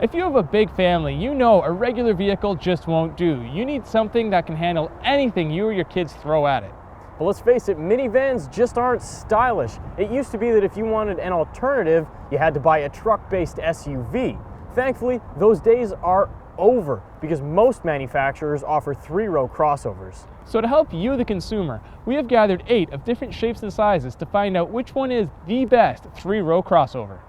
If you have a big family, you know a regular vehicle just won't do. You need something that can handle anything you or your kids throw at it. But let's face it, minivans just aren't stylish. It used to be that if you wanted an alternative, you had to buy a truck-based SUV. Thankfully, those days are over because most manufacturers offer 3-row crossovers. So to help you, the consumer, we have gathered 8 of different shapes and sizes to find out which one is the best 3-row crossover.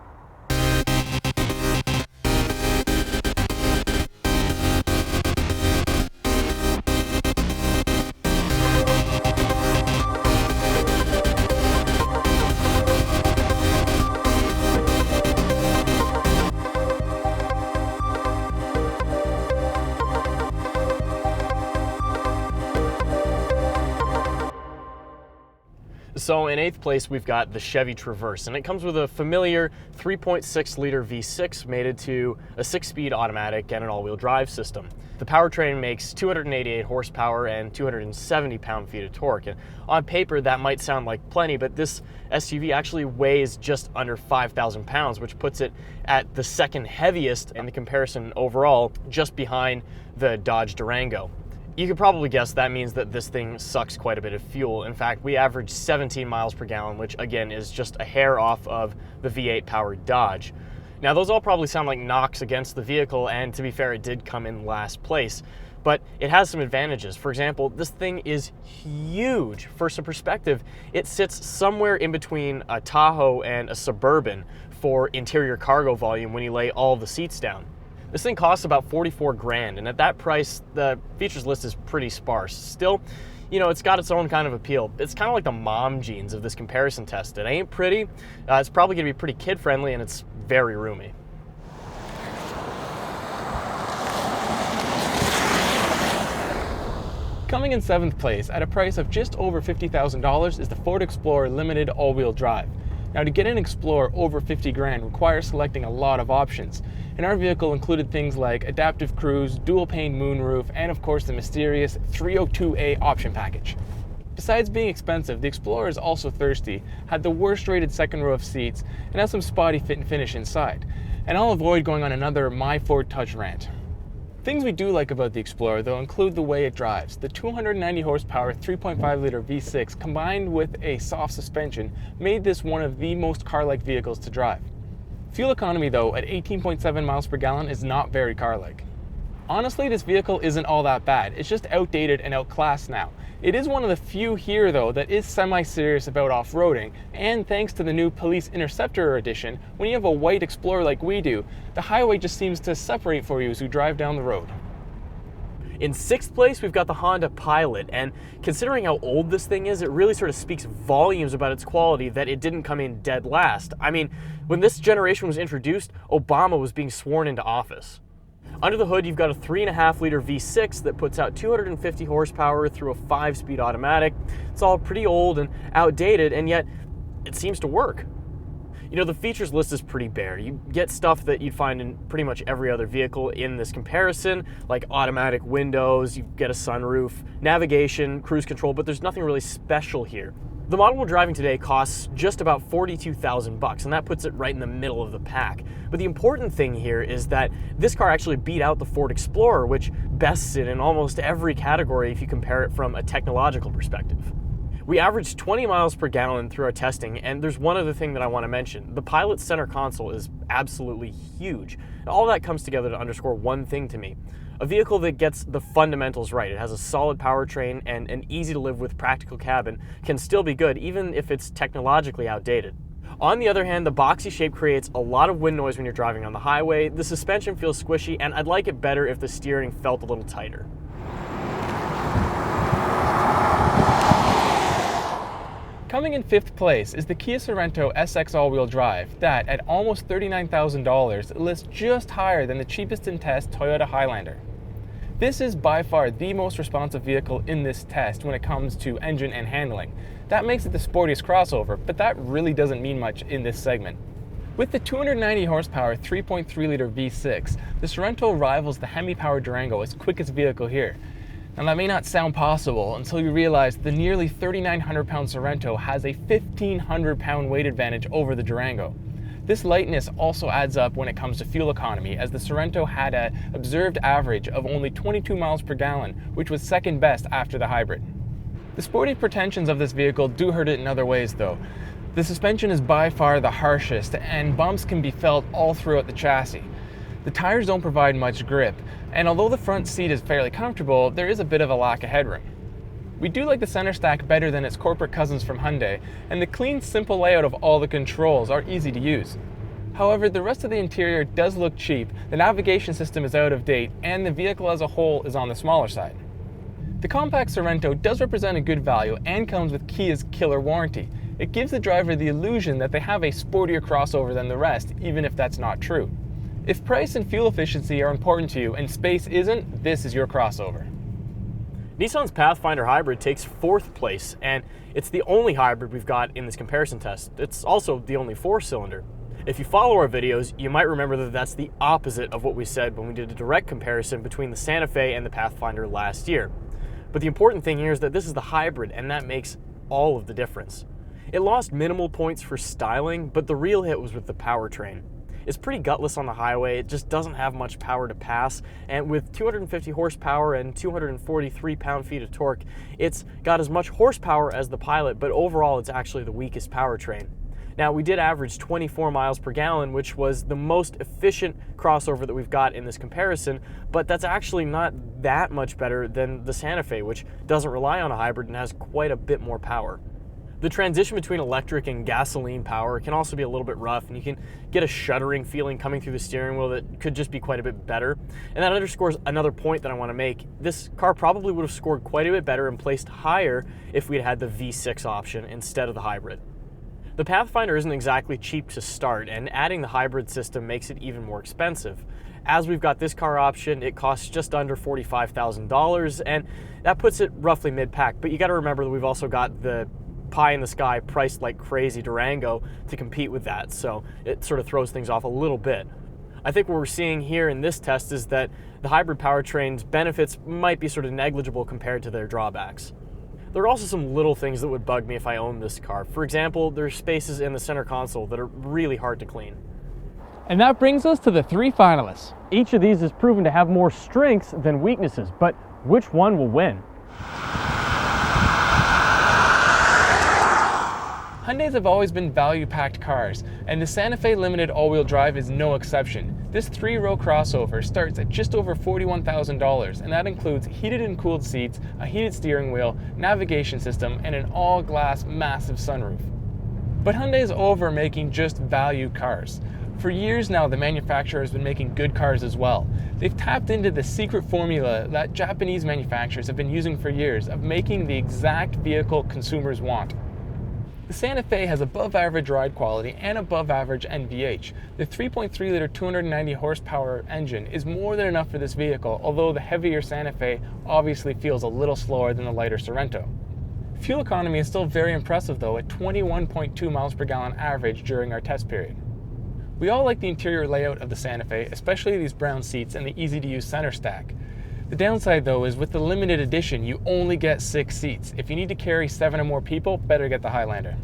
So in 8th place, we've got the Chevy Traverse, and it comes with a familiar 3.6-liter V6 mated to a 6-speed automatic and an all-wheel drive system. The powertrain makes 288 horsepower and 270 pound-feet of torque. And on paper, that might sound like plenty, but this SUV actually weighs just under 5,000 pounds, which puts it at the second heaviest in the comparison overall, just behind the Dodge Durango. You could probably guess that means that this thing sucks quite a bit of fuel. In fact, we average 17 miles per gallon, which again is just a hair off of the V8 powered Dodge. Now those all probably sound like knocks against the vehicle, and to be fair, it did come in last place. But it has some advantages. For example, this thing is huge. For some perspective, it sits somewhere in between a Tahoe and a Suburban for interior cargo volume when you lay all the seats down. This thing costs about 44 grand, and at that price, the features list is pretty sparse. Still, you know, it's got its own kind of appeal. It's kind of like the mom jeans of this comparison test. It ain't pretty, it's probably gonna be pretty kid-friendly, and it's very roomy. Coming in 7th place at a price of just over $50,000 is the Ford Explorer Limited all-wheel drive. Now, to get an Explorer over 50 grand requires selecting a lot of options, and our vehicle included things like adaptive cruise, dual pane moonroof, and of course the mysterious 302A option package. Besides being expensive, the Explorer is also thirsty, had the worst rated second row of seats, and has some spotty fit and finish inside. And I'll avoid going on another My Ford Touch rant. Things we do like about the Explorer, though, include the way it drives. The 290 horsepower 3.5-liter V6 combined with a soft suspension made this one of the most car-like vehicles to drive. Fuel economy, though, at 18.7 miles per gallon is not very car-like. Honestly, this vehicle isn't all that bad. It's just outdated and outclassed now. It is one of the few here, though, that is semi-serious about off-roading, and thanks to the new Police Interceptor edition, when you have a white Explorer like we do, the highway just seems to separate for you as you drive down the road. In 6th place, we've got the Honda Pilot, and considering how old this thing is, it really sort of speaks volumes about its quality that it didn't come in dead last. I mean, when this generation was introduced, Obama was being sworn into office. Under the hood, you've got a 3.5-liter V6 that puts out 250 horsepower through a 5-speed automatic. It's all pretty old and outdated, and yet it seems to work. You know, the features list is pretty bare. You get stuff that you'd find in pretty much every other vehicle in this comparison, like automatic windows, you get a sunroof, navigation, cruise control, but there's nothing really special here. The model we're driving today costs just about $42,000, and that puts it right in the middle of the pack. But the important thing here is that this car actually beat out the Ford Explorer, which bests it in almost every category if you compare it from a technological perspective. We averaged 20 miles per gallon through our testing, and there's one other thing that I want to mention. The Pilot's center console is absolutely huge. All that comes together to underscore one thing to me. A vehicle that gets the fundamentals right. It has a solid powertrain and an easy-to-live-with practical cabin can still be good, even if it's technologically outdated. On the other hand, the boxy shape creates a lot of wind noise when you're driving on the highway, the suspension feels squishy, and I'd like it better if the steering felt a little tighter. Coming in 5th place is the Kia Sorento SX all-wheel drive that, at almost $39,000, lists just higher than the cheapest in test Toyota Highlander. This is by far the most responsive vehicle in this test when it comes to engine and handling. That makes it the sportiest crossover, but that really doesn't mean much in this segment. With the 290 horsepower 3.3-liter V6, the Sorento rivals the Hemi-powered Durango as quickest vehicle here. Now that may not sound possible until you realize the nearly 3,900-pound Sorento has a 1,500-pound weight advantage over the Durango. This lightness also adds up when it comes to fuel economy, as the Sorento had an observed average of only 22 miles per gallon, which was second best after the hybrid. The sporty pretensions of this vehicle do hurt it in other ways though. The suspension is by far the harshest, and bumps can be felt all throughout the chassis. The tires don't provide much grip, and although the front seat is fairly comfortable, there is a bit of a lack of headroom. We do like the center stack better than its corporate cousins from Hyundai, and the clean, simple layout of all the controls are easy to use. However, the rest of the interior does look cheap, the navigation system is out of date, and the vehicle as a whole is on the smaller side. The compact Sorento does represent a good value and comes with Kia's killer warranty. It gives the driver the illusion that they have a sportier crossover than the rest, even if that's not true. If price and fuel efficiency are important to you and space isn't, this is your crossover. Nissan's Pathfinder hybrid takes 4th place, and it's the only hybrid we've got in this comparison test. It's also the only 4-cylinder. If you follow our videos, you might remember that that's the opposite of what we said when we did a direct comparison between the Santa Fe and the Pathfinder last year. But the important thing here is that this is the hybrid, and that makes all of the difference. It lost minimal points for styling, but the real hit was with the powertrain. It's pretty gutless on the highway, it just doesn't have much power to pass, and with 250 horsepower and 243 pound-feet of torque, it's got as much horsepower as the Pilot, but overall it's actually the weakest powertrain. Now, we did average 24 miles per gallon, which was the most efficient crossover that we've got in this comparison, but that's actually not that much better than the Santa Fe, which doesn't rely on a hybrid and has quite a bit more power. The transition between electric and gasoline power can also be a little bit rough, and you can get a shuddering feeling coming through the steering wheel that could just be quite a bit better. And that underscores another point that I want to make. This car probably would have scored quite a bit better and placed higher if we'd had the V6 option instead of the hybrid. The Pathfinder isn't exactly cheap to start, and adding the hybrid system makes it even more expensive. As we've got this car option, it costs just under $45,000, and that puts it roughly mid-pack. But you got to remember that we've also got the pie-in-the-sky, priced like crazy Durango to compete with that, so it sort of throws things off a little bit. I think what we're seeing here in this test is that the hybrid powertrain's benefits might be sort of negligible compared to their drawbacks. There are also some little things that would bug me if I owned this car. For example, there's spaces in the center console that are really hard to clean. And that brings us to the 3 finalists. Each of these is proven to have more strengths than weaknesses, but which one will win? Hyundais have always been value-packed cars, and the Santa Fe Limited all-wheel drive is no exception. This 3-row crossover starts at just over $41,000, and that includes heated and cooled seats, a heated steering wheel, navigation system, and an all-glass massive sunroof. But Hyundai is over making just value cars. For years now, the manufacturer has been making good cars as well. They've tapped into the secret formula that Japanese manufacturers have been using for years of making the exact vehicle consumers want. The Santa Fe has above average ride quality and above average NVH. The 3.3-liter 290 horsepower engine is more than enough for this vehicle, although the heavier Santa Fe obviously feels a little slower than the lighter Sorento. Fuel economy is still very impressive though, at 21.2 miles per gallon average during our test period. We all like the interior layout of the Santa Fe, especially these brown seats and the easy to use center stack. The downside though is with the limited edition, you only get 6 seats. If you need to carry 7 or more people, better get the Highlander.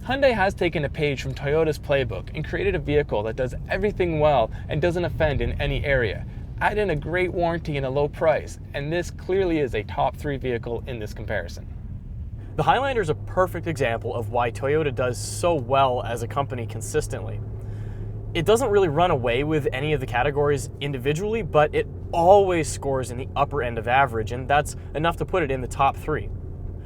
Hyundai has taken a page from Toyota's playbook and created a vehicle that does everything well and doesn't offend in any area. Add in a great warranty and a low price, and this clearly is a top 3 vehicle in this comparison. The Highlander is a perfect example of why Toyota does so well as a company consistently. It doesn't really run away with any of the categories individually, but it always scores in the upper end of average, and that's enough to put it in the top 3.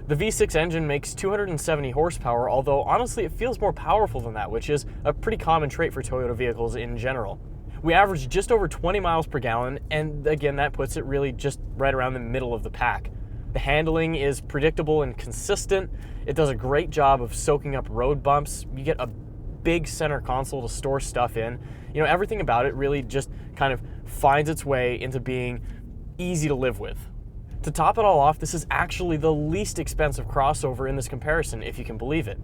The V6 engine makes 270 horsepower, although honestly it feels more powerful than that, which is a pretty common trait for Toyota vehicles in general. We averaged just over 20 miles per gallon, and again that puts it really just right around the middle of the pack. The handling is predictable and consistent. It does a great job of soaking up road bumps. You get a big center console to store stuff in. You know, everything about it really just kind of finds its way into being easy to live with. To top it all off, this is actually the least expensive crossover in this comparison, if you can believe it.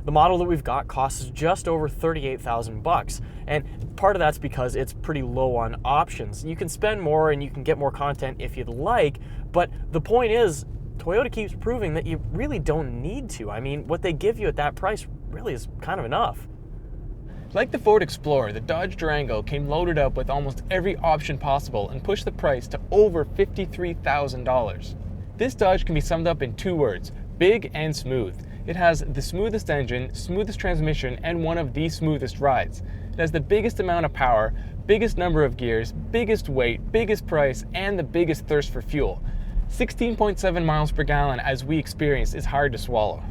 The model that we've got costs just over $38,000, and part of that's because it's pretty low on options. You can spend more and you can get more content if you'd like, but the point is, Toyota keeps proving that you really don't need to. I mean, what they give you at that price really is kind of enough. Like the Ford Explorer, the Dodge Durango came loaded up with almost every option possible and pushed the price to over $53,000. This Dodge can be summed up in 2 words: big and smooth. It has the smoothest engine, smoothest transmission, and one of the smoothest rides. It has the biggest amount of power, biggest number of gears, biggest weight, biggest price, and the biggest thirst for fuel. 16.7 miles per gallon, as we experienced, is hard to swallow.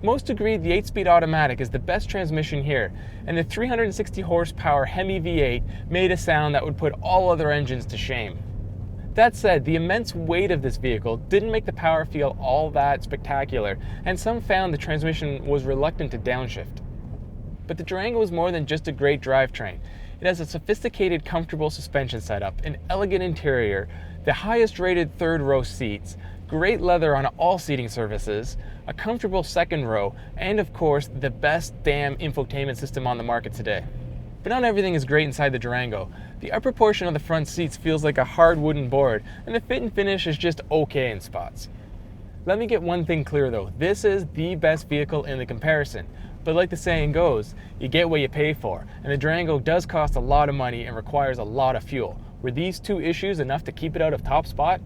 Most agree the 8-speed automatic is the best transmission here, and the 360 horsepower Hemi V8 made a sound that would put all other engines to shame. That said, the immense weight of this vehicle didn't make the power feel all that spectacular, and some found the transmission was reluctant to downshift. But the Durango is more than just a great drivetrain. It has a sophisticated, comfortable suspension setup, an elegant interior, the highest rated 3rd row seats, great leather on all seating surfaces, a comfortable 2nd row, and of course, the best damn infotainment system on the market today. But not everything is great inside the Durango. The upper portion of the front seats feels like a hard wooden board, and the fit and finish is just okay in spots. Let me get one thing clear though, this is the best vehicle in the comparison. But like the saying goes, you get what you pay for, and the Durango does cost a lot of money and requires a lot of fuel. Were these 2 issues enough to keep it out of top spot?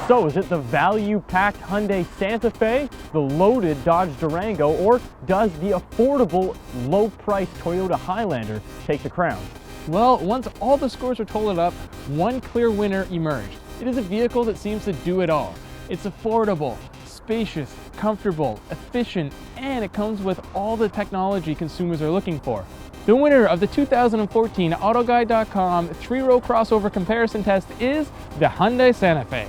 So is it the value-packed Hyundai Santa Fe, the loaded Dodge Durango, or does the affordable, low-priced Toyota Highlander take the crown? Well, once all the scores were totaled up, one clear winner emerged. It is a vehicle that seems to do it all. It's affordable, spacious, comfortable, efficient, and it comes with all the technology consumers are looking for. The winner of the 2014 AutoGuide.com 3-row crossover comparison test is the Hyundai Santa Fe.